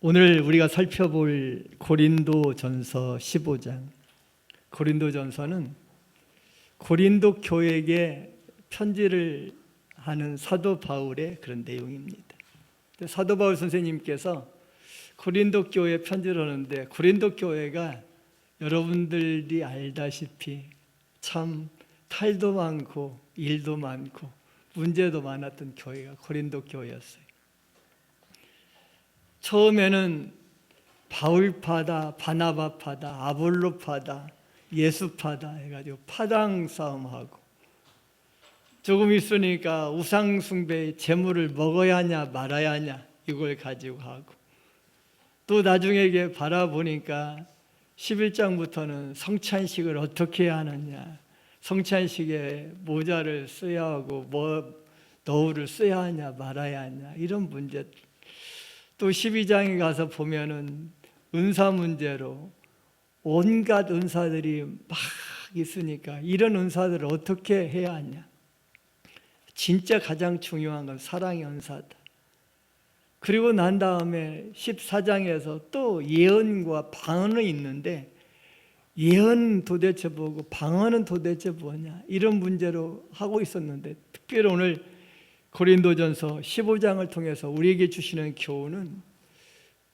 오늘 우리가 살펴볼 고린도전서 15장. 고린도전서는 고린도 교회에게 편지를 하는 사도 바울의 그런 내용입니다. 사도 바울 선생님께서 고린도 교회에 편지를 하는데, 고린도 교회가 여러분들이 알다시피 참 탈도 많고 일도 많고 문제도 많았던 교회가 고린도 교회였어요. 처음에는 바울파다, 바나바파다, 아볼로파다, 예수파다 해가지고 파당 싸움하고, 조금 있으니까 우상숭배의 제물을 먹어야 하냐 말아야 하냐 이걸 가지고 하고, 또 나중에 이게 바라보니까 11장부터는 성찬식을 어떻게 해야 하느냐, 성찬식에 모자를 써야 하고 너울을 써야 하냐 말아야 하냐 이런 문제. 또 12장에 가서 보면은 은사 문제로 온갖 은사들이 막 있으니까 이런 은사들을 어떻게 해야 하냐. 진짜 가장 중요한 건 사랑의 은사다. 그리고 난 다음에 14장에서 또 예언과 방언이 있는데, 예언 도대체 뭐고 방언은 도대체 뭐냐 이런 문제로 하고 있었는데, 특별히 오늘 고린도전서 15장을 통해서 우리에게 주시는 교훈은,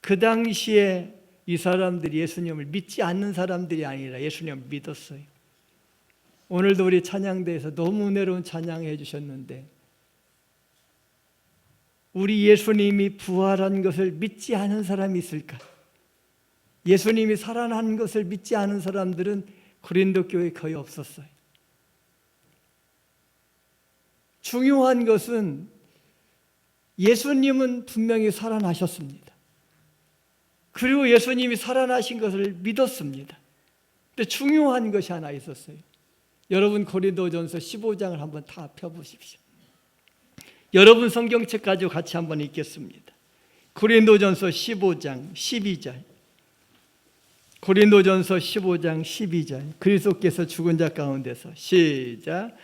그 당시에 이 사람들이 예수님을 믿지 않는 사람들이 아니라 예수님을 믿었어요. 오늘도 우리 찬양대에서 너무 은혜로운 찬양해 주셨는데, 우리 예수님이 부활한 것을 믿지 않은 사람이 있을까? 예수님이 살아난 것을 믿지 않은 사람들은 고린도 교회에 거의 없었어요. 중요한 것은 예수님은 분명히 살아나셨습니다. 그리고 예수님이 살아나신 것을 믿었습니다. 근데 중요한 것이 하나 있었어요. 여러분 고린도전서 15장을 한번 다 펴보십시오. 여러분 성경책 가지고 같이 한번 읽겠습니다. 고린도전서 15장 12절. 고린도전서 15장 12절. 그리스도께서 죽은 자 가운데서, 시작.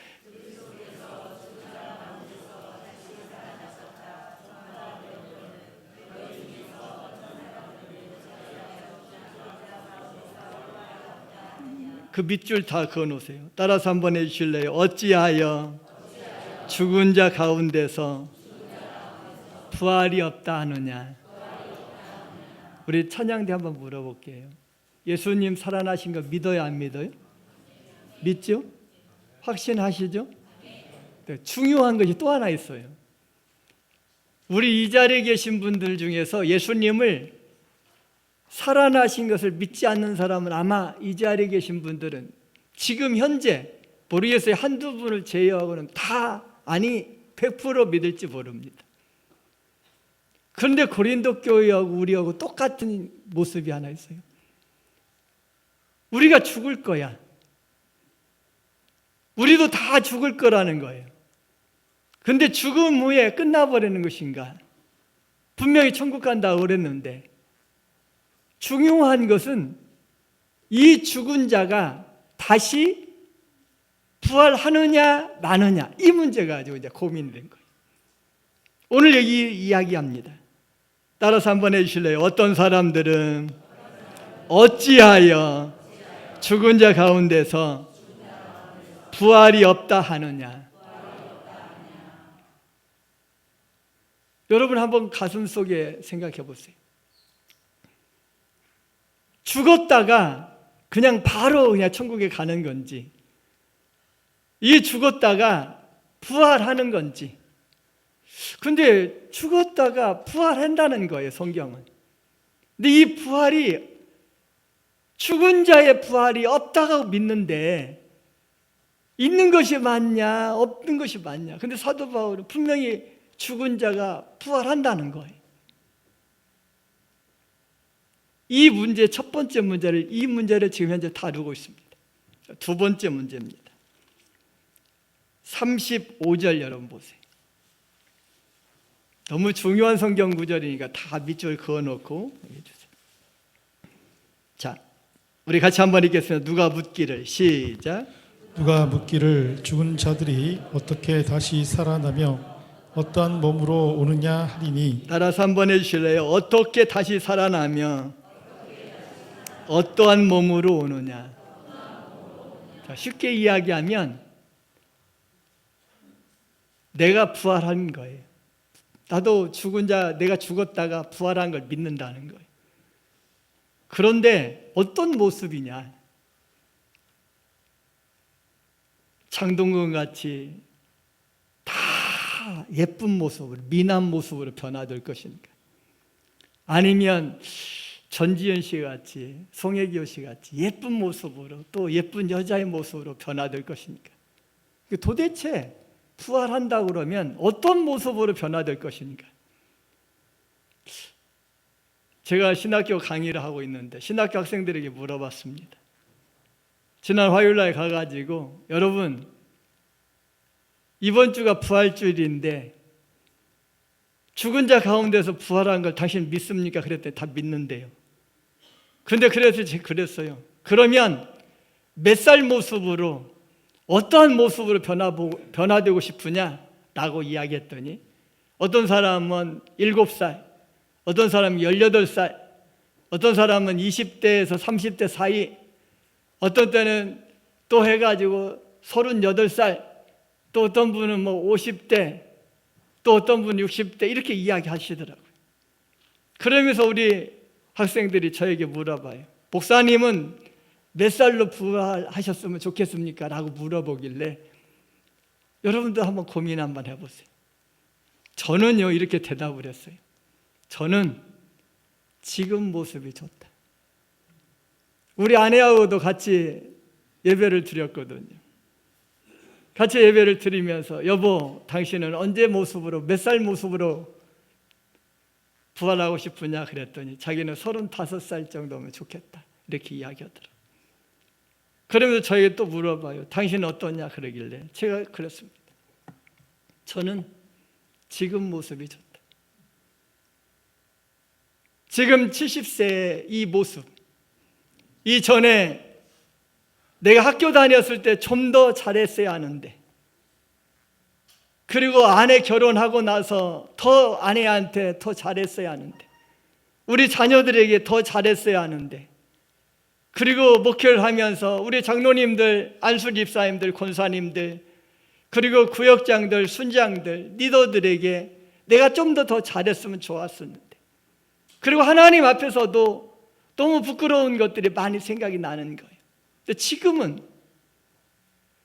그 밑줄 다 그어놓으세요. 따라서 한번 해주실래요? 어찌하여 죽은 자 가운데서 부활이 없다 하느냐. 우리 찬양대 한번 물어볼게요. 예수님 살아나신 거 믿어요 안 믿어요? 믿죠? 확신하시죠? 네, 중요한 것이 또 하나 있어요. 우리 이 자리에 계신 분들 중에서 예수님을 살아나신 것을 믿지 않는 사람은, 아마 이 자리에 계신 분들은 지금 현재 모르겠어요. 한두 분을 제외하고는 다 100% 믿을지 모릅니다. 그런데 고린도 교회하고 우리하고 똑같은 모습이 하나 있어요. 우리가 죽을 거야. 우리도 다 죽을 거라는 거예요. 그런데 죽음 후에 끝나버리는 것인가? 분명히 천국 간다 그랬는데, 중요한 것은 이 죽은 자가 다시 부활하느냐 마느냐, 이 문제가 가지고 이제 고민된 거예요. 오늘 여기 이야기합니다. 따라서 한번 해주실래요? 어떤 사람들은 어찌하여 죽은 자 가운데서 부활이 없다 하느냐. 여러분 한번 가슴 속에 생각해 보세요. 죽었다가 그냥 바로 그냥 천국에 가는 건지, 이 죽었다가 부활하는 건지. 근데 죽었다가 부활한다는 거예요, 성경은. 근데 이 부활이, 죽은 자의 부활이 없다고 믿는데 있는 것이 맞냐 없는 것이 맞냐. 근데 사도 바울은 분명히 죽은 자가 부활한다는 거예요. 이 문제, 첫 번째 문제를, 이 문제를 지금 현재 다루고 있습니다. 두 번째 문제입니다. 35절 여러분 보세요. 너무 중요한 성경 구절이니까 다 밑줄 그어놓고 해주세요. 자, 우리 같이 한번 읽겠습니다. 누가 묻기를, 시작. 누가 묻기를 죽은 자들이 어떻게 다시 살아나며 어떠한 몸으로 오느냐 하리니 따라서 한번 해주실래요? 어떻게 다시 살아나며 어떠한 몸으로 오느냐. 자, 쉽게 이야기하면 내가 부활한 거예요. 나도 죽은 자, 내가 죽었다가 부활한 걸 믿는다는 거예요. 그런데 어떤 모습이냐? 장동건 같이 다 예쁜 모습으로, 미남 모습으로 변화될 것인가? 아니면 전지현 씨 같이, 송혜교 씨 같이 예쁜 모습으로, 또 예쁜 여자의 모습으로 변화될 것인가? 도대체 부활한다고 그러면 어떤 모습으로 변화될 것인가? 제가 신학교 강의를 하고 있는데 신학교 학생들에게 물어봤습니다. 지난 화요일날 가가지고 여러분 이번 주가 부활주일인데 죽은 자 가운데서 부활한 걸 당신 믿습니까? 그랬더니 다 믿는데요. 그런데 그래서 제가 그랬어요. 그러면 몇 살 모습으로 어떠한 모습으로 변화되고 싶으냐? 라고 이야기했더니 어떤 사람은 7살, 어떤 사람은 18살, 어떤 사람은 20대에서 30대 사이, 어떤 때는 또 해가지고 38살, 또 어떤 분은 50대, 또 어떤 분은 60대 이렇게 이야기하시더라고요. 그러면서 우리 학생들이 저에게 물어봐요. 목사님은 몇 살로 부활하셨으면 좋겠습니까? 라고 물어보길래 여러분도 한번 고민 한번 해보세요. 저는요 이렇게 대답을 했어요. 저는 지금 모습이 좋다. 우리 아내하고도 같이 예배를 드렸거든요. 같이 예배를 드리면서 여보 당신은 언제 모습으로 몇 살 모습으로 부활하고 싶으냐 그랬더니 자기는 35살 정도면 좋겠다 이렇게 이야기하더라고요. 그러면서 저에게 또 물어봐요. 당신은 어떠냐 그러길래 제가 그랬습니다. 저는 지금 모습이 좋다. 지금 70세의 이 모습, 이전에 내가 학교 다녔을 때 좀 더 잘했어야 하는데, 그리고 아내 결혼하고 나서 더 아내한테 더 잘했어야 하는데, 우리 자녀들에게 더 잘했어야 하는데, 그리고 목회를 하면서 우리 장로님들, 안수 집사님들, 권사님들, 그리고 구역장들, 순장들, 리더들에게 내가 좀 더 잘했으면 좋았었는데, 그리고 하나님 앞에서도 너무 부끄러운 것들이 많이 생각이 나는 거예요. 근데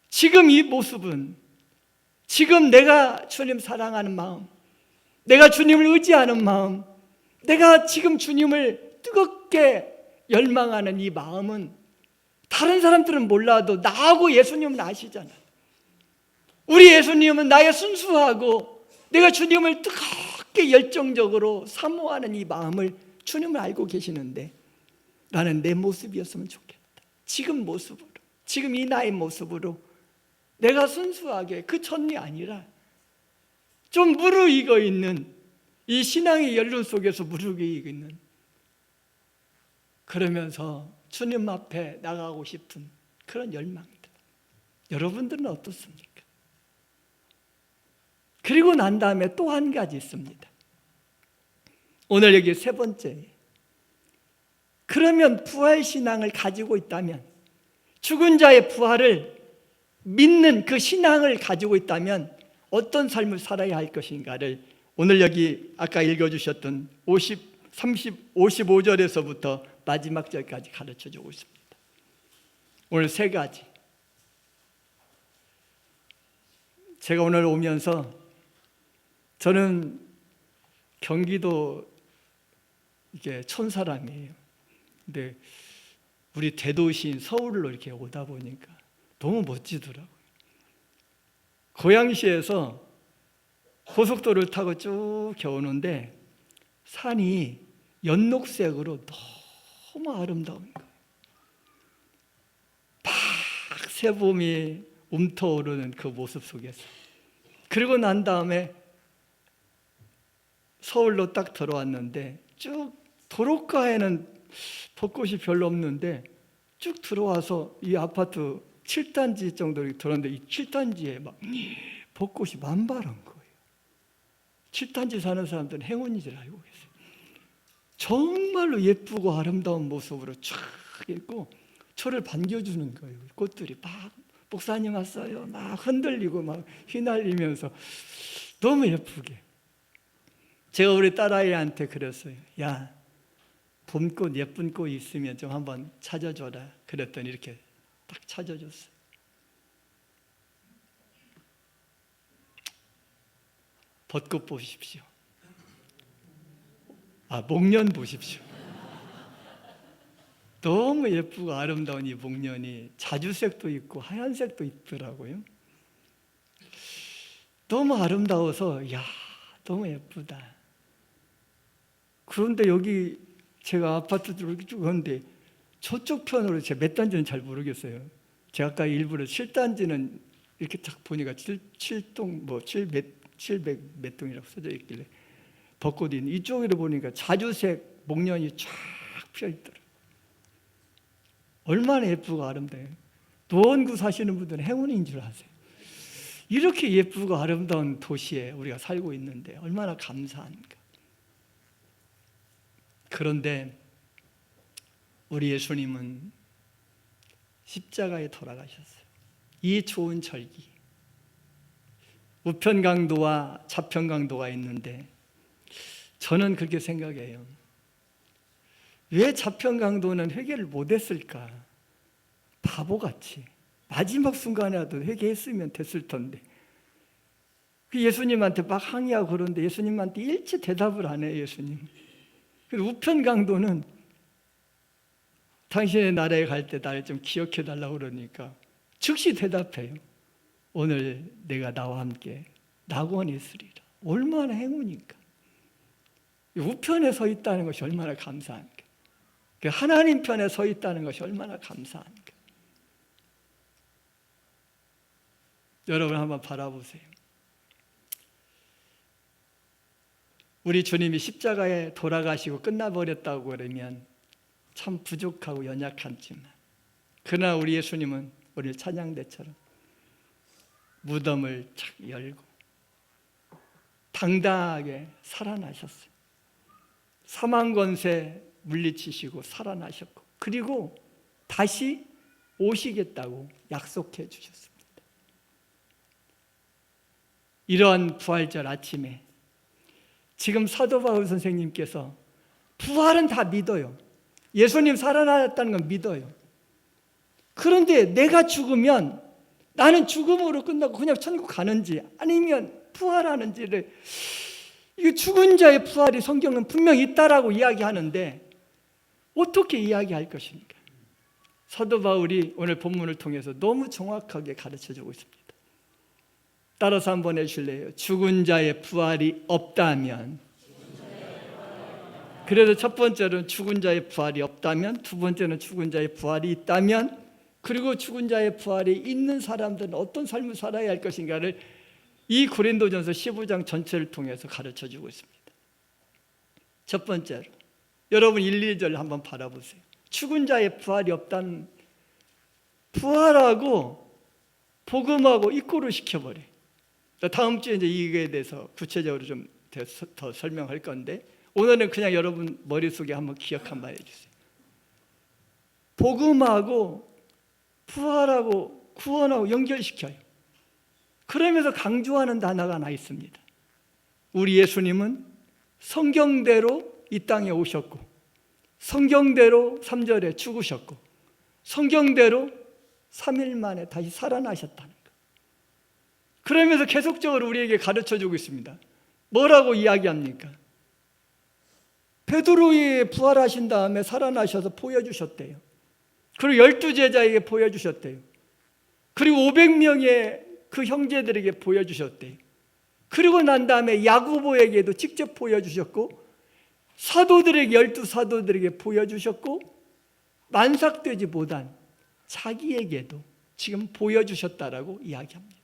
지금 이 모습은, 지금 내가 주님 사랑하는 마음, 내가 주님을 의지하는 마음, 내가 지금 주님을 뜨겁게 열망하는 이 마음은 다른 사람들은 몰라도 나하고 예수님은 아시잖아요. 우리 예수님은 나의 순수하고 내가 주님을 뜨겁게 열정적으로 사모하는 이 마음을 주님을 알고 계시는데, 나는 내 모습이었으면 좋겠다. 지금 모습으로, 지금 이 나의 모습으로 내가 순수하게, 그 전이 아니라 좀 무르익어 있는 이 신앙의 연륜 속에서 무르익어 있는, 그러면서 주님 앞에 나가고 싶은 그런 열망들. 여러분들은 어떻습니까? 그리고 난 다음에 또 한 가지 있습니다. 오늘 여기 세 번째. 그러면 부활신앙을 가지고 있다면, 죽은 자의 부활을 믿는 그 신앙을 가지고 있다면 어떤 삶을 살아야 할 것인가를 오늘 여기 아까 읽어주셨던 55절에서부터 마지막 절까지 가르쳐주고 있습니다. 오늘 세 가지. 제가 오늘 오면서, 저는 경기도 이게 촌사람이에요. 근데 우리 대도시인 서울로 이렇게 오다 보니까 너무 멋지더라고요. 고양시에서 고속도로를 타고 쭉 오는데 산이 연녹색으로 너무 아름다운 거예요. 박새봄이 움터오르는 그 모습 속에서. 그리고 난 다음에 서울로 딱 들어왔는데, 쭉 도로가에는 벚꽃이 별로 없는데 쭉 들어와서 이 아파트 7단지 정도 들었는데, 이 7단지에 막 벚꽃이 만발한 거예요. 칠단지 사는 사람들은 행운인 줄 알고 계세요. 정말로 예쁘고 아름다운 모습으로 쫙 있고 저를 반겨주는 거예요. 꽃들이 막 목사님 왔어요. 막 흔들리고 막 휘날리면서 너무 예쁘게. 제가 우리 딸아이한테 그랬어요. 야, 봄꽃 예쁜 꽃 있으면 좀 한번 찾아줘라. 그랬더니 이렇게 딱 찾아줬어요. 벚꽃 보십시오. 목련 보십시오. 너무 예쁘고 아름다운 이 목련이 자주색도 있고 하얀색도 있더라고요. 너무 아름다워서 야, 너무 예쁘다. 그런데 여기 제가 아파트 이렇게 쭉 오는데 저쪽 편으로 제가 몇 단지는 잘 모르겠어요. 제가 아까 일부러 7단지는 이렇게 딱 보니까 7동 뭐 700 몇 동이라고 써져 있길래 벚꽃이 있는 이쪽으로 보니까 자주색 목련이 쫙 피어 있더라고요. 얼마나 예쁘고 아름다워요. 노원구 사시는 분들은 행운인 줄 아세요. 이렇게 예쁘고 아름다운 도시에 우리가 살고 있는데 얼마나 감사한가. 그런데 우리 예수님은 십자가에 돌아가셨어요. 이 좋은 절기, 우편강도와 좌편강도가 있는데 저는 그렇게 생각해요. 왜 좌편강도는 회개를 못했을까? 바보같이 마지막 순간에라도 회개했으면 됐을 텐데 그 예수님한테 막 항의하고 그러는데 예수님한테 일체 대답을 안 해요. 예수님. 그리고 우편강도는 당신의 나라에 갈 때 나를 좀 기억해 달라고 그러니까 즉시 대답해요. 오늘 내가 나와 함께 낙원에 있으리라. 얼마나 행운인가. 우편에 서 있다는 것이 얼마나 감사한가. 하나님 편에 서 있다는 것이 얼마나 감사한가. 여러분 한번 바라보세요. 우리 주님이 십자가에 돌아가시고 끝나버렸다고 그러면 참 부족하고 연약하지만 그러나 우리 예수님은 오늘 찬양대처럼 무덤을 착 열고 당당하게 살아나셨어요. 사망 권세 물리치시고 살아나셨고 그리고 다시 오시겠다고 약속해 주셨습니다. 이러한 부활절 아침에 지금 사도 바울 선생님께서 부활은 다 믿어요. 예수님 살아났다는 건 믿어요. 그런데 내가 죽으면 나는 죽음으로 끝나고 그냥 천국 가는지 아니면 부활하는지를, 이 죽은 자의 부활이 성경은 분명히 있다라고 이야기하는데 어떻게 이야기할 것입니까? 사도 바울이 오늘 본문을 통해서 너무 정확하게 가르쳐주고 있습니다. 따라서 한번 해주실래요? 죽은 자의 부활이 없다면, 그래서 첫 번째는 죽은 자의 부활이 없다면, 두 번째는 죽은 자의 부활이 있다면, 그리고 죽은 자의 부활이 있는 사람들은 어떤 삶을 살아야 할 것인가를 이 고린도전서 15장 전체를 통해서 가르쳐주고 있습니다. 첫 번째로 여러분 1, 2절 한번 바라보세요. 죽은 자의 부활이 없다는, 부활하고 복음하고 이꼬를 시켜버려요. 다음 주에 이제 이거에 대해서 구체적으로 좀 더 설명할 건데 오늘은 그냥 여러분 머릿속에 한번 기억 한번 해주세요. 복음하고 부활하고 구원하고 연결시켜요. 그러면서 강조하는 단어가 하나 있습니다. 우리 예수님은 성경대로 이 땅에 오셨고 성경대로 3절에 죽으셨고 성경대로 3일 만에 다시 살아나셨다는 것. 그러면서 계속적으로 우리에게 가르쳐주고 있습니다. 뭐라고 이야기합니까? 베드로에 부활하신 다음에 살아나셔서 보여주셨대요. 그리고 12제자에게 보여주셨대요. 그리고 500명의 그 형제들에게 보여주셨대요. 그리고 난 다음에 야고보에게도 직접 보여주셨고 사도들에게, 12사도들에게 보여주셨고 만삭되지 못한 자기에게도 지금 보여주셨다라고 이야기합니다.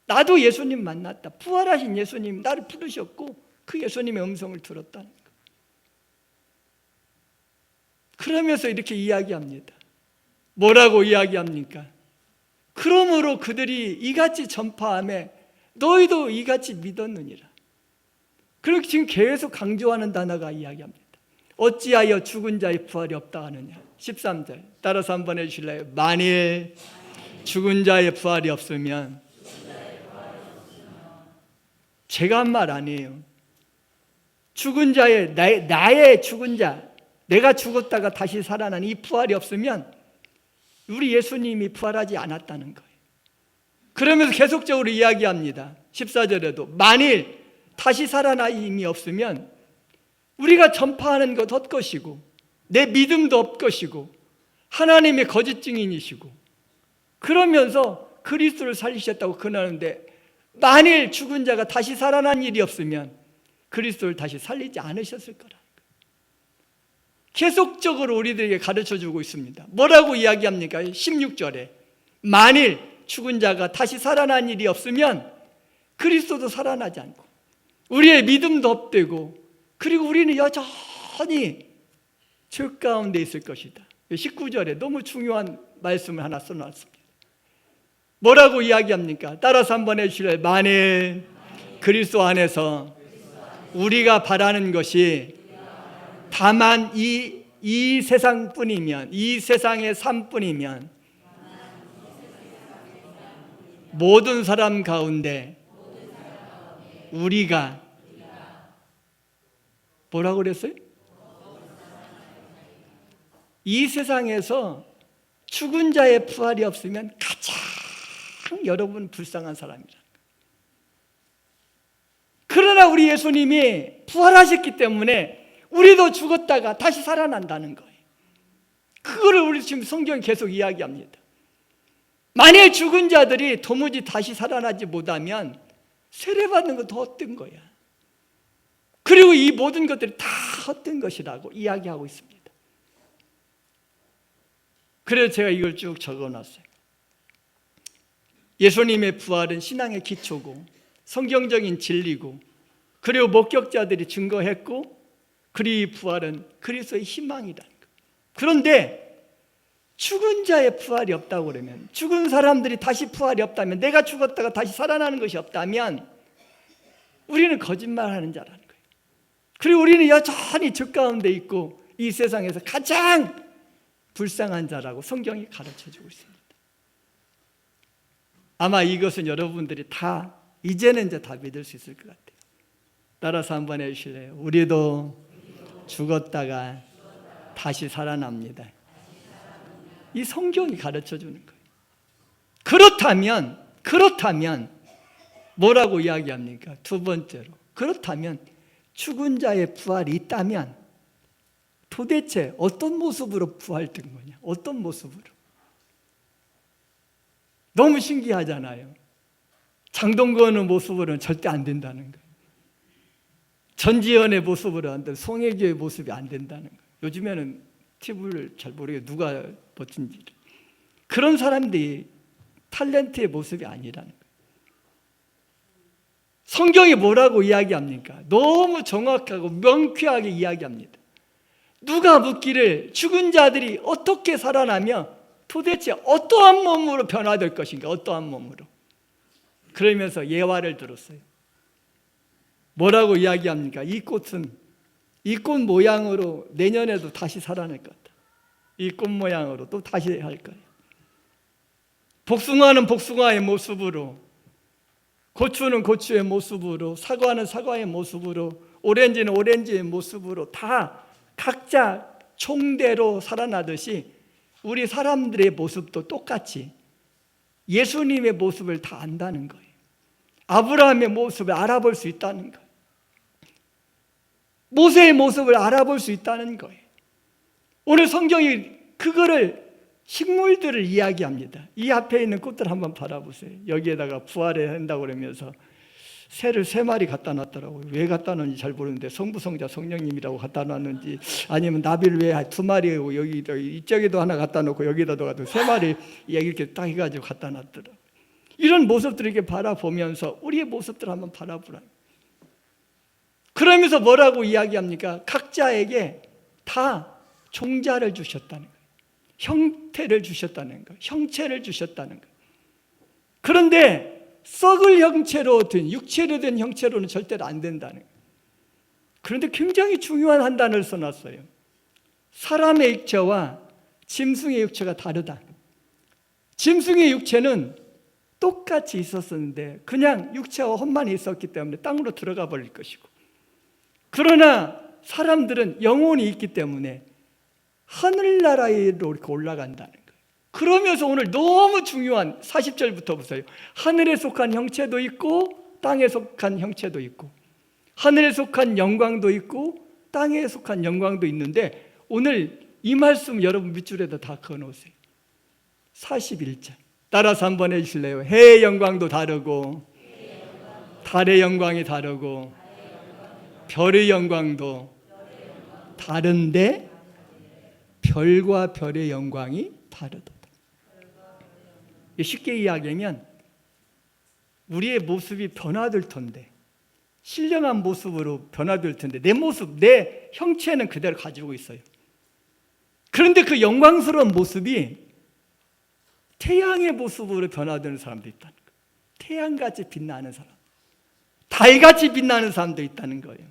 나도 예수님 만났다. 부활하신 예수님 나를 부르셨고 그 예수님의 음성을 들었다는 것. 그러면서 이렇게 이야기합니다. 뭐라고 이야기합니까? 그러므로 그들이 이같이 전파하며 너희도 이같이 믿었느니라. 그렇게 지금 계속 강조하는 단어가 이야기합니다. 어찌하여 죽은 자의 부활이 없다 하느냐. 13절 따라서 한번 해주실래요? 만일 죽은 자의 부활이 없으면, 제가 한 말 아니에요. 죽은 자의 나의 죽은 자, 내가 죽었다가 다시 살아난 이 부활이 없으면 우리 예수님이 부활하지 않았다는 거예요. 그러면서 계속적으로 이야기합니다. 14절에도 만일 다시 살아남이 없으면 우리가 전파하는 것 헛것이고 내 믿음도 헛것이고 하나님의 거짓 증인이시고, 그러면서 그리스도를 살리셨다고 그러는데, 만일 죽은 자가 다시 살아난 일이 없으면 그리스도를 다시 살리지 않으셨을 거라는 거예요. 계속적으로 우리들에게 가르쳐주고 있습니다. 뭐라고 이야기합니까? 16절에 만일 죽은 자가 다시 살아난 일이 없으면 그리스도도 살아나지 않고 우리의 믿음도 헛되고, 그리고 우리는 여전히 죄 가운데 있을 것이다. 19절에 너무 중요한 말씀을 하나 써놨습니다. 뭐라고 이야기합니까? 따라서 한번 해주실래요? 만일 그리스도 안에서 우리가 바라는 것이 다만 이 세상뿐이면, 이 세상의 삶뿐이면 모든 사람 가운데 우리가 뭐라고 그랬어요? 이 세상에서 죽은 자의 부활이 없으면 가장 여러분 불쌍한 사람이라는 거예요. 그러나 우리 예수님이 부활하셨기 때문에 우리도 죽었다가 다시 살아난다는 거예요. 그거를 우리 지금 성경이 계속 이야기합니다. 만일 죽은 자들이 도무지 다시 살아나지 못하면 세례받는 건 더 헛된 거야. 그리고 이 모든 것들이 다 헛된 것이라고 이야기하고 있습니다. 그래서 제가 이걸 쭉 적어놨어요. 예수님의 부활은 신앙의 기초고 성경적인 진리고, 그리고 목격자들이 증거했고, 그리고 부활은 그리스도의 희망이라는 거예요. 그런데 죽은 자의 부활이 없다고 그러면, 죽은 사람들이 다시 부활이 없다면, 내가 죽었다가 다시 살아나는 것이 없다면 우리는 거짓말하는 자라는 거예요. 그리고 우리는 여전히 죄 가운데 있고 이 세상에서 가장 불쌍한 자라고 성경이 가르쳐주고 있습니다. 아마 이것은 여러분들이 다 이제는 다 믿을 수 있을 것 같아요. 따라서 한번 해주실래요? 우리도 죽었다가 다시 살아납니다. 이 성경이 가르쳐주는 거예요. 그렇다면 뭐라고 이야기합니까? 두 번째로, 그렇다면 죽은 자의 부활이 있다면 도대체 어떤 모습으로 부활된 거냐? 어떤 모습으로? 너무 신기하잖아요. 장동건의 모습으로는 절대 안 된다는 거예요. 전지현의 모습으로 안 돼, 송혜교의 모습이 안 된다는 거예요. 요즘에는 TV를 잘 모르겠어요. 누가 멋진지. 그런 사람들이 탤런트의 모습이 아니라는 거예요. 성경이 뭐라고 이야기합니까? 너무 정확하고 명쾌하게 이야기합니다. 누가 묻기를 죽은 자들이 어떻게 살아나며 도대체 어떠한 몸으로 변화될 것인가? 어떠한 몸으로? 그러면서 예화를 들었어요. 뭐라고 이야기합니까? 이 꽃은 이 꽃 모양으로 내년에도 다시 살아날 것 같다. 이 꽃 모양으로 또 다시 할 거예요. 복숭아는 복숭아의 모습으로, 고추는 고추의 모습으로, 사과는 사과의 모습으로, 오렌지는 오렌지의 모습으로 다 각자 총대로 살아나듯이 우리 사람들의 모습도 똑같이 예수님의 모습을 다 안다는 거예요. 아브라함의 모습을 알아볼 수 있다는 거예요. 모세의 모습을 알아볼 수 있다는 거예요. 오늘 성경이 그거를, 식물들을 이야기합니다. 이 앞에 있는 꽃들 한번 바라보세요. 여기에다가 부활해야 한다고 그러면서 새를 3마리 갖다 놨더라고요. 왜 갖다 놨는지 잘 모르는데, 성부성자 성령님이라고 갖다 놨는지, 아니면 나비를 왜 2마리고 여기 이쪽에도 하나 갖다 놓고 여기다도 3마리 이렇게 딱 해가지고 갖다 놨더라고요. 이런 모습들을 이렇게 바라보면서 우리의 모습들을 한번 바라보라. 그러면서 뭐라고 이야기합니까? 각자에게 다 종자를 주셨다는 거예요. 형태를 주셨다는 거예요. 형체를 주셨다는 거예요. 그런데 썩을 형체로 된, 육체로 된 형체로는 절대로 안 된다는 거예요. 그런데 굉장히 중요한 한단을 써놨어요. 사람의 육체와 짐승의 육체가 다르다. 짐승의 육체는 똑같이 있었었는데 그냥 육체와 혼만 있었기 때문에 땅으로 들어가 버릴 것이고, 그러나 사람들은 영혼이 있기 때문에 하늘나라로 이렇게 올라간다는 거예요. 그러면서 오늘 너무 중요한 40절부터 보세요. 하늘에 속한 형체도 있고 땅에 속한 형체도 있고, 하늘에 속한 영광도 있고 땅에 속한 영광도 있는데, 오늘 이 말씀 여러분 밑줄에다 다 그어놓으세요. 41절 따라서 한번 해주실래요? 해의 영광도 다르고 달의 영광이 다르고 별의 영광도 다른데 별과 별의 영광이 다르다. 쉽게 이야기하면 우리의 모습이 변화될 텐데, 신령한 모습으로 변화될 텐데 내 모습, 내 형체는 그대로 가지고 있어요. 그런데 그 영광스러운 모습이 태양의 모습으로 변화되는 사람도 있다는 거예요. 태양같이 빛나는 사람, 달같이 빛나는 사람도 있다는 거예요.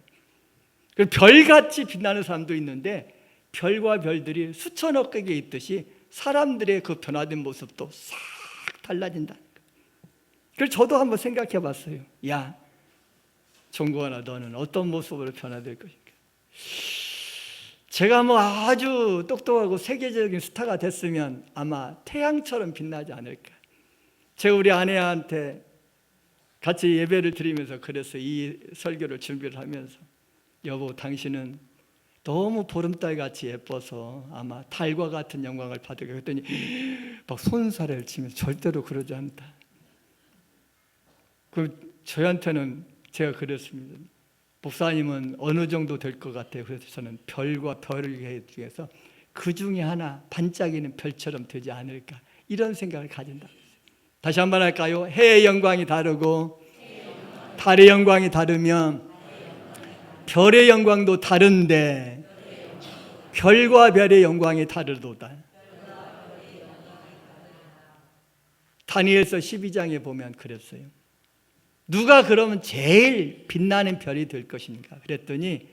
별같이 빛나는 사람도 있는데, 별과 별들이 수천억 개에 있듯이 사람들의 그 변화된 모습도 싹 달라진다는 거예요. 그래서 저도 한번 생각해 봤어요. 야, 종구하나, 너는 어떤 모습으로 변화될 것인가? 제가 뭐 아주 똑똑하고 세계적인 스타가 됐으면 아마 태양처럼 빛나지 않을까. 제가 우리 아내한테 같이 예배를 드리면서 그래서 이 설교를 준비를 하면서, 여보, 당신은 너무 보름달같이 예뻐서 아마 달과 같은 영광을 받으게. 그랬더니 막 손사래를 치면서 절대로 그러지 않다. 저한테는 제가 그랬습니다. 목사님은 어느 정도 될 것 같아요. 그래서 저는 별과 별을 중에서 그 중에 하나 반짝이는 별처럼 되지 않을까, 이런 생각을 가진다. 다시 한번 할까요? 해의 영광이 다르고 달의 영광이 다르면 별의 영광도 다른데 별과 별의 영광이 다르도다. 다니엘서 12장에 보면 그랬어요. 누가 그러면 제일 빛나는 별이 될 것인가? 그랬더니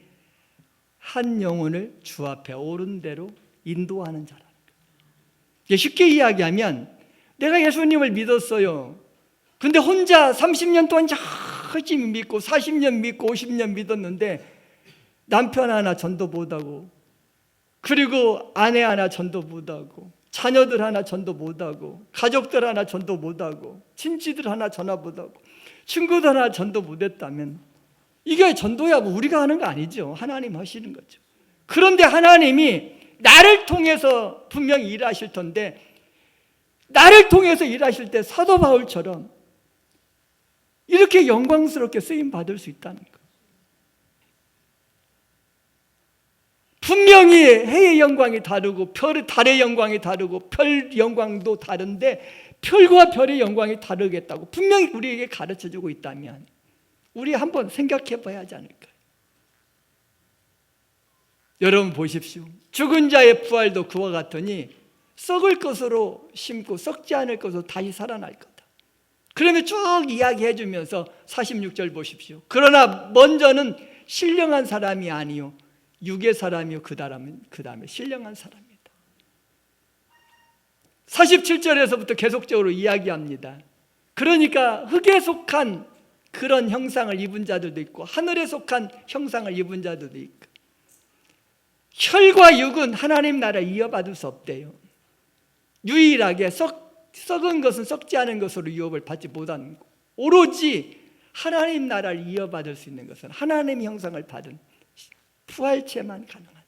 한 영혼을 주 앞에 옳은 대로 인도하는 자라는 거예요. 쉽게 이야기하면 내가 예수님을 믿었어요. 근데 혼자 30년 동안 열심히 믿고 40년 믿고 50년 믿었는데 남편 하나 전도 못하고, 그리고 아내 하나 전도 못하고, 자녀들 하나 전도 못하고, 가족들 하나 전도 못하고, 친지들 하나 전화 못하고, 친구들 하나 전도 못했다면 이게 전도야 뭐 우리가 하는 거 아니죠. 하나님 하시는 거죠. 그런데 하나님이 나를 통해서 분명히 일하실 텐데, 나를 통해서 일하실 때 사도 바울처럼 이렇게 영광스럽게 쓰임 받을 수 있다는 거. 분명히 해의 영광이 다르고 달의 영광이 다르고 별 영광도 다른데 별과 별의 영광이 다르겠다고 분명히 우리에게 가르쳐주고 있다면 우리 한번 생각해 봐야 하지 않을까요? 여러분 보십시오. 죽은 자의 부활도 그와 같으니 썩을 것으로 심고 썩지 않을 것으로 다시 살아날 거다. 그러면 쭉 이야기해 주면서 46절 보십시오. 그러나 먼저는 신령한 사람이 아니요 육의 사람이요 그 다음에 신령한 사람이다. 47절에서부터 계속적으로 이야기합니다. 그러니까 흙에 속한 그런 형상을 입은 자들도 있고 하늘에 속한 형상을 입은 자들도 있고, 혈과 육은 하나님 나라 이어받을 수 없대요. 유일하게 썩은 것은 썩지 않은 것으로 유업을 받지 못하는 거, 오로지 하나님 나라를 이어받을 수 있는 것은 하나님 형상을 받은 부활체만 가능하다.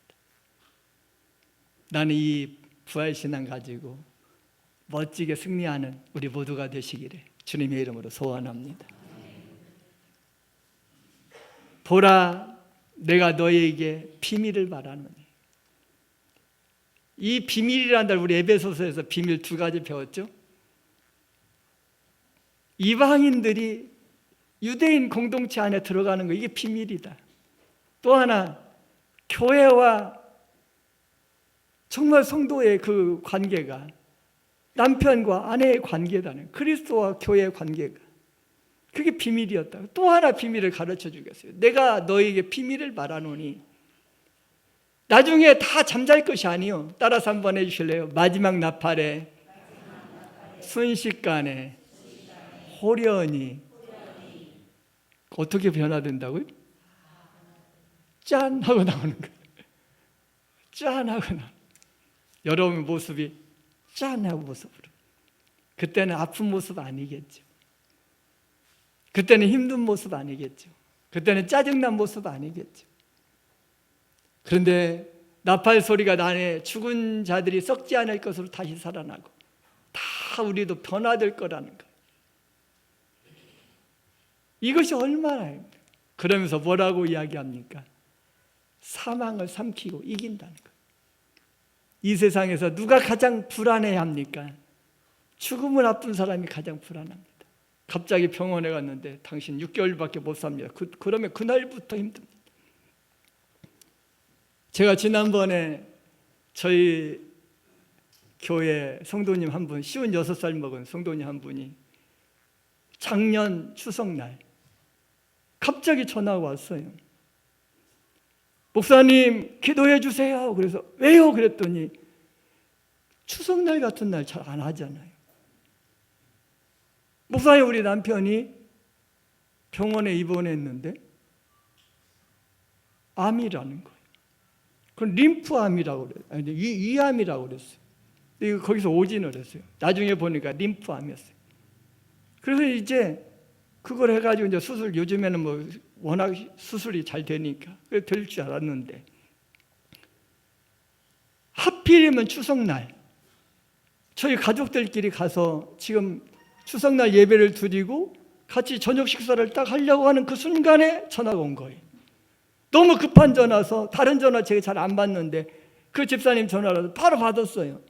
나는 이 부활신앙 가지고 멋지게 승리하는 우리 모두가 되시기를 주님의 이름으로 소원합니다. 보라, 내가 너에게 비밀을 말하노니. 이 비밀이란다. 우리 에베소서에서 비밀 두 가지 배웠죠. 이방인들이 유대인 공동체 안에 들어가는 거, 이게 비밀이다. 또 하나, 교회와 정말 성도의 그 관계가 남편과 아내의 관계다는, 그리스도와 교회의 관계가 그게 비밀이었다. 또 하나 비밀을 가르쳐 주겠어요. 내가 너에게 비밀을 말하노니 나중에 다 잠잘 것이 아니요. 따라서 한번 해주실래요? 마지막 나팔에 순식간에 호련히 어떻게 변화된다고요? 짠 하고 나오는 거예요. 짠 하고 나. 여러분 모습이 짠 하고 모습으로. 그때는 아픈 모습 아니겠죠. 그때는 힘든 모습 아니겠죠. 그때는 짜증난 모습 아니겠죠. 그런데 나팔 소리가 나네 죽은 자들이 썩지 않을 것으로 다시 살아나고 다 우리도 변화될 거라는 거예요. 이것이 얼마나 그러면서 뭐라고 이야기합니까? 사망을 삼키고 이긴다는 거예요. 이 세상에서 누가 가장 불안해합니까? 죽음을 앞둔 사람이 가장 불안합니다. 갑자기 병원에 갔는데 당신 6개월밖에 못 삽니다. 그러면 그날부터 힘듭니다. 제가 지난번에 저희 교회 성도님 한 분, 56살 먹은 성도님 한 분이 작년 추석날 갑자기 전화가 왔어요. 목사님 기도해 주세요. 그래서 왜요? 그랬더니 추석날 같은 날 잘 안 하잖아요. 목사님 우리 남편이 병원에 입원했는데 암이라는 거예요. 그건 림프암이라고 그래요. 아니, 위암이라고 그랬어요. 이거 거기서 오진을 했어요. 나중에 보니까 림프암이었어요. 그래서 이제 그걸 해가지고 이제 수술, 요즘에는 뭐 워낙 수술이 잘 되니까 될 줄 알았는데 하필이면 추석날 저희 가족들끼리 가서 지금 추석날 예배를 드리고 같이 저녁 식사를 딱 하려고 하는 그 순간에 전화가 온 거예요. 너무 급한 전화서 다른 전화 제가 잘 안 받는데 그 집사님 전화라도 바로 받았어요.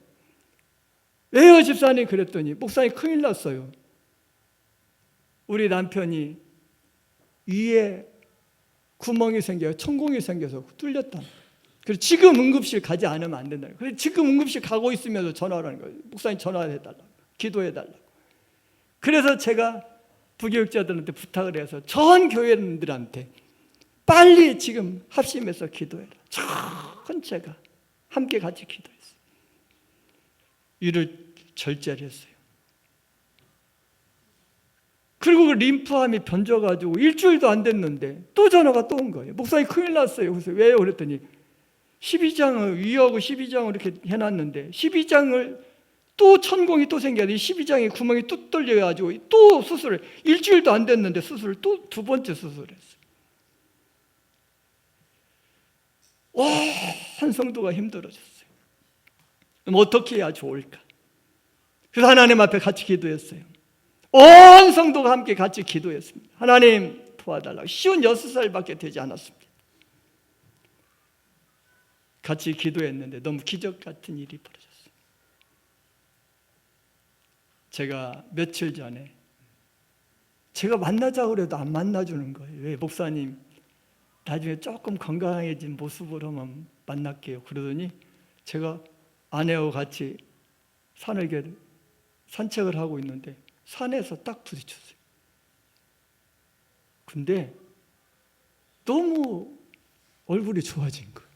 왜요 집사님? 그랬더니 목사님 큰일 났어요. 우리 남편이 위에 구멍이 생겨서 천공이 생겨서 뚫렸다. 그래서 지금 응급실 가지 않으면 안 된다. 그래서 지금 응급실 가고 있으면서 전화를 하는 거예요. 목사님 전화해달라고, 기도해달라고. 그래서 제가 부교육자들한테 부탁을 해서 전 교회들한테 빨리 지금 합심해서 기도해라. 전체가 함께 같이 기도했어요. 이를 절제를 했어요. 그리고 그 림프암이 번져가지고 일주일도 안 됐는데 또 전화가 또 온 거예요. 목사님 큰일 났어요. 그래서 왜요? 그랬더니 12장을 위하고 12장을 이렇게 해놨는데 12장을 또 천공이 또 생겨서 12장에 구멍이 또 뚫려가지고 또 수술을 일주일도 안 됐는데 수술을 또 두 번째 수술을 했어요. 온 성도가 힘들어졌어요. 그럼 어떻게 해야 좋을까? 그래서 하나님 앞에 같이 기도했어요. 온 성도가 함께 같이 기도했습니다. 하나님 도와달라고. 56살밖에 되지 않았습니다. 같이 기도했는데 너무 기적 같은 일이 벌어졌어요. 제가 며칠 전에 제가 만나자고 그래도 안 만나주는 거예요. 왜? 목사님 나중에 조금 건강해진 모습으로만 만날게요. 그러더니 제가 아내하고 같이 산을 산책을 하고 있는데 산에서 딱 부딪혔어요. 근데 너무 얼굴이 좋아진 거예요.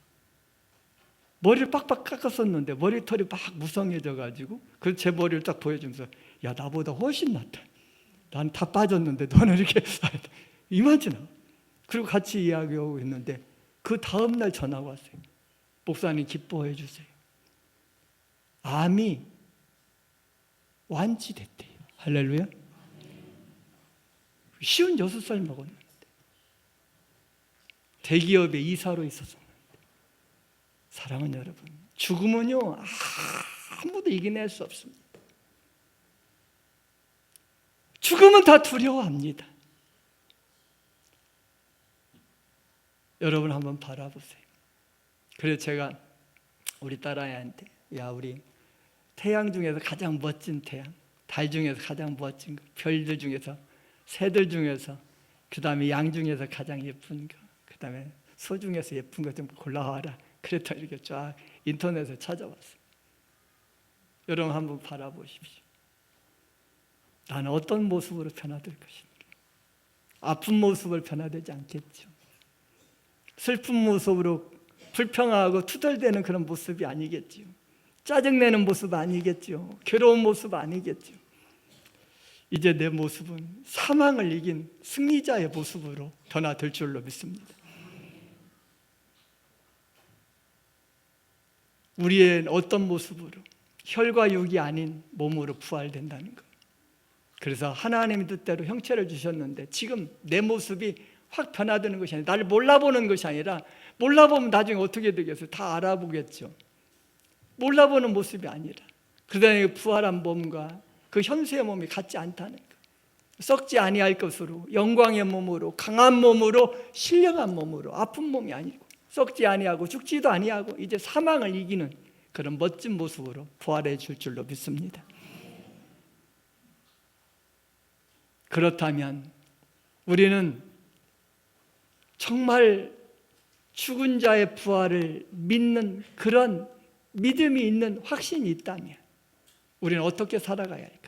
머리를 빡빡 깎았었는데 머리털이 막 무성해져가지고 그래서 제 머리를 딱 보여주면서 야 나보다 훨씬 낫다. 난 다 빠졌는데 너는 이렇게 이만치나. 그리고 같이 이야기하고 있는데 그 다음날 전화가 왔어요. 목사님 기뻐해 주세요. 암이 완치됐대요. 할렐루야. 56살 먹었는데 대기업에 이사로 있었었는데 사랑하는 여러분, 죽음은요 아무도 이겨낼 수 없습니다. 죽음은 다 두려워합니다. 여러분 한번 바라보세요. 그래서 제가 우리 딸아이한테 야 우리 태양 중에서 가장 멋진 태양, 달 중에서 가장 멋진 거, 별들 중에서, 새들 중에서, 그 다음에 양 중에서 가장 예쁜 거, 그 다음에 소 중에서 예쁜 거 좀 골라와라. 그랬더니 이렇게 쫙 인터넷에 찾아봤어요. 여러분 한번 바라보십시오. 나는 어떤 모습으로 변화될 것인가. 아픈 모습을 변화되지 않겠죠. 슬픈 모습으로 불평하고 투덜대는 그런 모습이 아니겠죠. 짜증내는 모습 아니겠죠. 괴로운 모습 아니겠죠. 이제 내 모습은 사망을 이긴 승리자의 모습으로 변화될 줄로 믿습니다. 우리의 어떤 모습으로? 혈과 육이 아닌 몸으로 부활된다는 것. 그래서 하나님의 뜻대로 형체를 주셨는데 지금 내 모습이 확 변화되는 것이 아니라, 나를 몰라보는 것이 아니라, 몰라보면 나중에 어떻게 되겠어요? 다 알아보겠죠. 몰라보는 모습이 아니라, 그다음에 부활한 몸과 그 현세의 몸이 같지 않다는 것. 썩지 아니할 것으로, 영광의 몸으로, 강한 몸으로, 신령한 몸으로, 아픈 몸이 아니고 썩지 아니하고 죽지도 아니하고 이제 사망을 이기는 그런 멋진 모습으로 부활해 줄 줄로 믿습니다. 그렇다면 우리는 정말 죽은 자의 부활을 믿는 그런 믿음이 있는 확신이 있다면 우리는 어떻게 살아가야 할까요?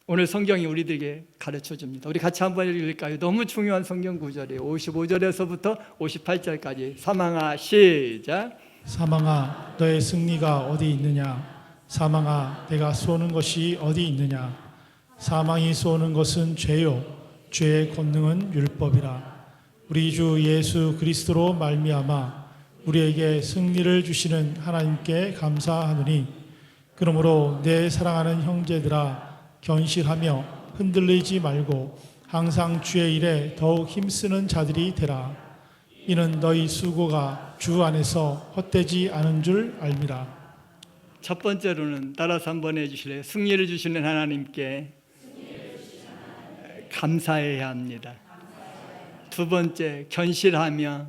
오늘 성경이 우리들에게 가르쳐 줍니다. 우리 같이 한번 읽을까요? 너무 중요한 성경 구절이에요. 55절에서부터 58절까지. 사망아, 시작. 사망아 너의 승리가 어디 있느냐? 사망아 내가 쏘는 것이 어디 있느냐? 사망이 쏘는 것은 죄요 죄의 권능은 율법이라. 우리 주 예수 그리스도로 말미암아 우리에게 승리를 주시는 하나님께 감사하노니, 그러므로 내 사랑하는 형제들아 견실하며 흔들리지 말고 항상 주의 일에 더욱 힘쓰는 자들이 되라. 이는 너희 수고가 주 안에서 헛되지 않은 줄 알미라. 첫 번째로는 따라서 한번 해주실래요? 승리를 주시는 하나님께 감사해야 합니다. 두 번째, 견실하며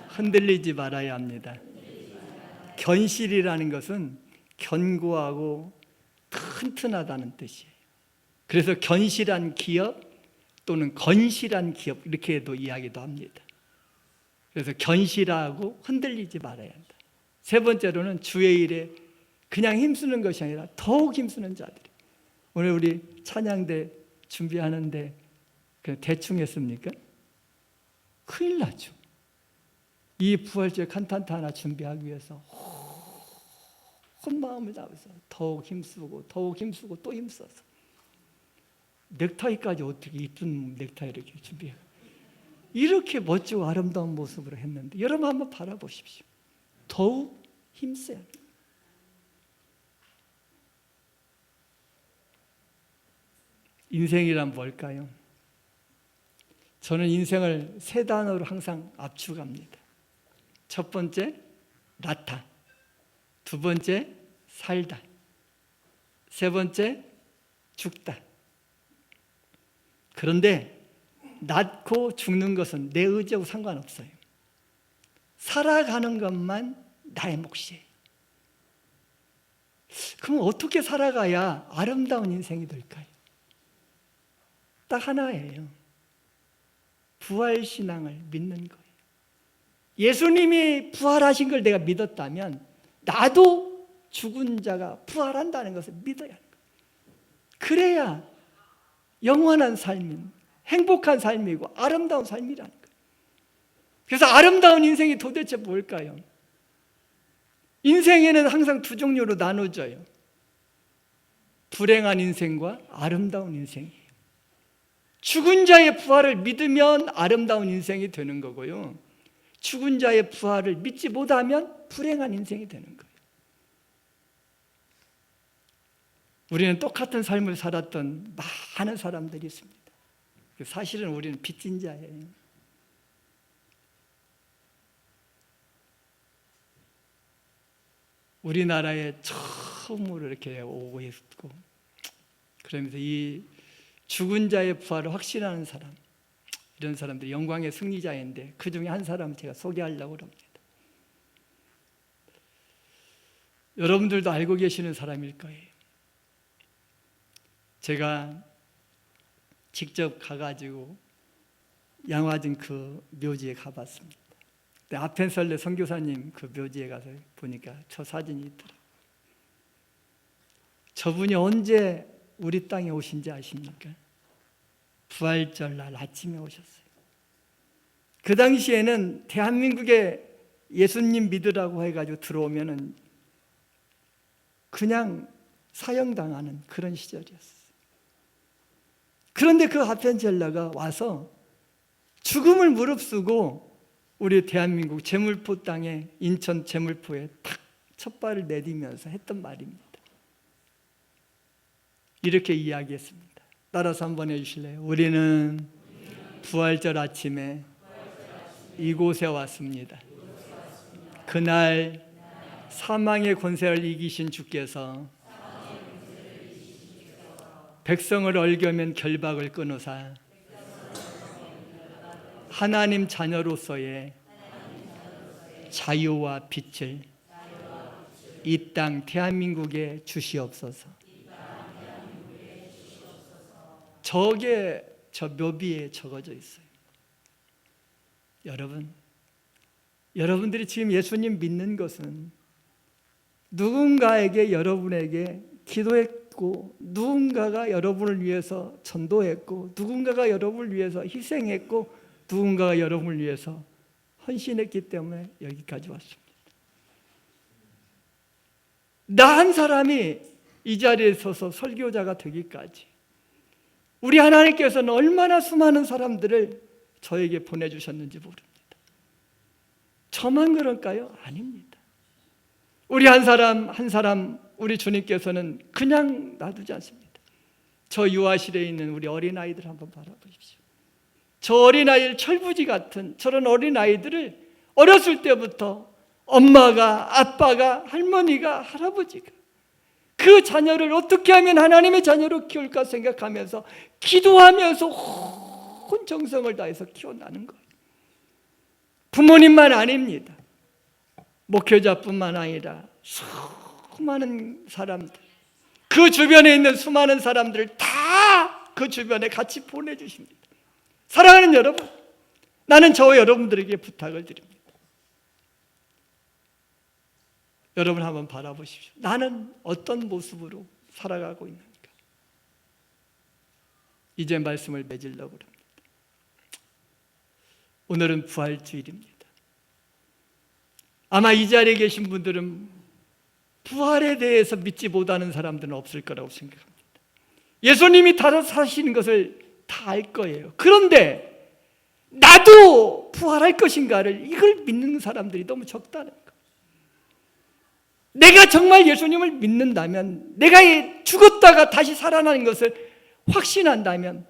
흔들리지 말아야 합니다. 견실이라는 것은 견고하고 튼튼하다는 뜻이에요. 그래서 견실한 기업 또는 건실한 기업 이렇게도 이야기도 합니다. 그래서 견실하고 흔들리지 말아야 한다. 세 번째로는 주의 일에 그냥 힘쓰는 것이 아니라 더욱 힘쓰는 자들이. 오늘 우리 찬양대 준비하는데 대충 했습니까? 큰일 나죠. 이 부활절 칸탄타 하나 준비하기 위해서 온 마음을 다해서 더욱 힘쓰고 더욱 힘쓰고 또 힘써서 넥타이까지 어떻게 이쁜 넥타이 이렇게 준비해, 이렇게 멋지고 아름다운 모습으로 했는데 여러분 한번 바라보십시오. 더욱 힘써야 합니다. 인생이란 뭘까요? 저는 인생을 세 단어로 항상 압축합니다. 첫 번째, 낳다. 두 번째, 살다. 세 번째, 죽다. 그런데 낳고 죽는 것은 내 의지하고 상관없어요. 살아가는 것만 나의 몫이에요. 그럼 어떻게 살아가야 아름다운 인생이 될까요? 딱 하나예요. 부활신앙을 믿는 거예요. 예수님이 부활하신 걸 내가 믿었다면 나도 죽은 자가 부활한다는 것을 믿어야 하는 거예요. 그래야 영원한 삶인, 행복한 삶이고 아름다운 삶이라는 거예요. 그래서 아름다운 인생이 도대체 뭘까요? 인생에는 항상 두 종류로 나눠져요. 불행한 인생과 아름다운 인생이에요. 죽은 자의 부활을 믿으면 아름다운 인생이 되는 거고요, 죽은 자의 부활을 믿지 못하면 불행한 인생이 되는 거예요. 우리는 똑같은 삶을 살았던 많은 사람들이 있습니다. 사실은 우리는 빚진 자예요. 우리나라에 처음으로 이렇게 오고 있고, 그러면서 이 죽은 자의 부활을 확신하는 사람, 이런 사람들이 영광의 승리자인데 그 중에 한 사람을 제가 소개하려고 합니다. 여러분들도 알고 계시는 사람일 거예요. 제가 직접 가가지고 양화진 그 묘지에 가봤습니다. 근데 아펜설레 선교사님 그 묘지에 가서 보니까 저 사진이 있더라고요. 저분이 언제 우리 땅에 오신지 아십니까? 부활절 날 아침에 오셨어요. 그 당시에는 대한민국에 예수님 믿으라고 해가지고 들어오면은 그냥 사형당하는 그런 시절이었어요. 그런데 그 하펜젤라가 와서 죽음을 무릅쓰고 우리 대한민국 제물포 땅에, 인천 제물포에 탁 첫 발을 내디면서 했던 말입니다. 이렇게 이야기했습니다. 따라서 한번 해주실래요? 우리는 부활절 아침에 이곳에 왔습니다. 그날 사망의 권세를 이기신 주께서 백성을 얼겨맨 결박을 끊으사 하나님 자녀로서의 자유와 빛을 이 땅 대한민국에 주시옵소서. 저게 저 묘비에 적어져 있어요. 여러분들이 지금 예수님 믿는 것은 누군가에게, 여러분에게 기도했고, 누군가가 여러분을 위해서 전도했고, 누군가가 여러분을 위해서 희생했고, 누군가가 여러분을 위해서 헌신했기 때문에 여기까지 왔습니다. 나 한 사람이 이 자리에 서서 설교자가 되기까지 우리 하나님께서는 얼마나 수많은 사람들을 저에게 보내주셨는지 모릅니다. 저만 그럴까요? 아닙니다. 우리 한 사람 한 사람 우리 주님께서는 그냥 놔두지 않습니다. 저 유아실에 있는 우리 어린아이들 한번 바라보십시오. 저 어린아이들, 철부지 같은 저런 어린아이들을 어렸을 때부터 엄마가, 아빠가, 할머니가, 할아버지가 그 자녀를 어떻게 하면 하나님의 자녀로 키울까 생각하면서 기도하면서 온 정성을 다해서 키워나는 거예요. 부모님만 아닙니다. 목회자뿐만 아니라 수많은 사람들, 그 주변에 있는 수많은 사람들을 다 그 주변에 같이 보내주십니다. 사랑하는 여러분, 나는 저와 여러분들에게 부탁을 드립니다. 여러분 한번 바라보십시오. 나는 어떤 모습으로 살아가고 있는가? 이제 말씀을 맺으려고 합니다. 오늘은 부활주일입니다. 아마 이 자리에 계신 분들은 부활에 대해서 믿지 못하는 사람들은 없을 거라고 생각합니다. 예수님이 다 사시는 것을 다 알 거예요. 그런데 나도 부활할 것인가를 이걸 믿는 사람들이 너무 적다는 거예요. 내가 정말 예수님을 믿는다면, 내가 죽었다가 다시 살아나는 것을 확신한다면,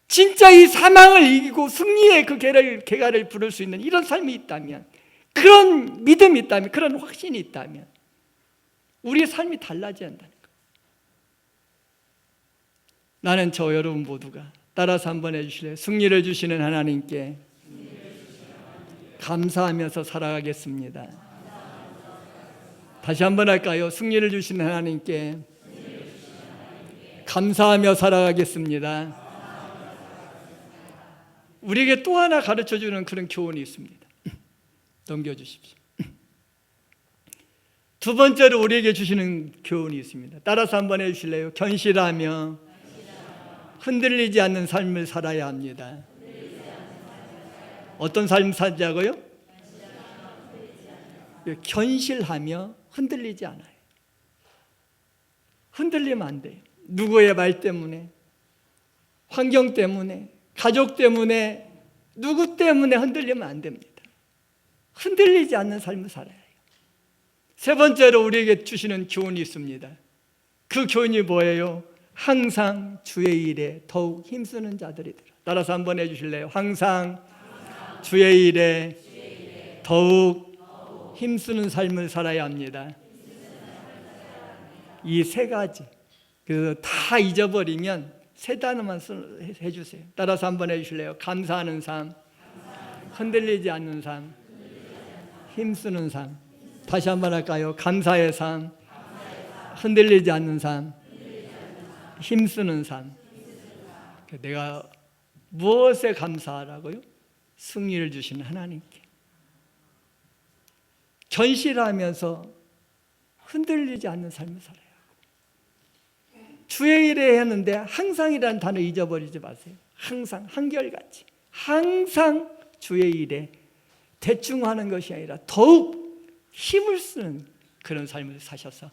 진짜 이 사망을 이기고 승리의 그 계가를 부를 수 있는 이런 삶이 있다면, 그런 믿음이 있다면, 그런 확신이 있다면 우리의 삶이 달라져야 한다는 거예요. 나는 저 여러분 모두가 따라서 한번 해주실래요? 승리를 주시는 하나님께 감사하면서 살아가겠습니다. 다시 한번 할까요? 승리를 주시는 하나님께 감사하며 살아가겠습니다. 우리에게 또 하나 가르쳐주는 그런 교훈이 있습니다. 넘겨주십시오. 두 번째로 우리에게 주시는 교훈이 있습니다. 따라서 한번 해주실래요? 견실하며 흔들리지 않는 삶을 살아야 합니다. 어떤 삶 살자고요? 견실하며 흔들리지 않아요. 흔들리면 안 돼요. 누구의 말 때문에, 환경 때문에, 가족 때문에, 누구 때문에 흔들리면 안 됩니다. 흔들리지 않는 삶을 살아야 해요. 세 번째로 우리에게 주시는 교훈이 있습니다. 그 교훈이 뭐예요? 항상 주의 일에 더욱 힘쓰는 자들이더라. 따라서 한번 해주실래요? 항상 주의 일에 더욱 힘쓰는 삶을 살아야 합니다. 이 세 가지, 그래서 다 잊어버리면 세 단어만 해주세요. 따라서 한번 해주실래요? 감사하는 삶, 흔들리지 않는 삶, 힘쓰는 삶. 다시 한번 할까요? 감사의 삶, 흔들리지 않는 삶, 힘쓰는 삶. 내가 무엇에 감사하라고요? 승리를 주시는 하나님께. 견실하면서 흔들리지 않는 삶을 살아야 하고, 주의 일에 했는데 항상이라는 단어 잊어버리지 마세요. 항상 한결같이 항상 주의 일에 대충 하는 것이 아니라 더욱 힘을 쓰는 그런 삶을 사셔서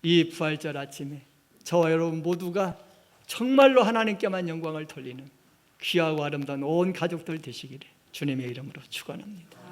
이 부활절 아침에 저와 여러분 모두가 정말로 하나님께만 영광을 돌리는 귀하고 아름다운 온 가족들 되시기를 주님의 이름으로 축원합니다.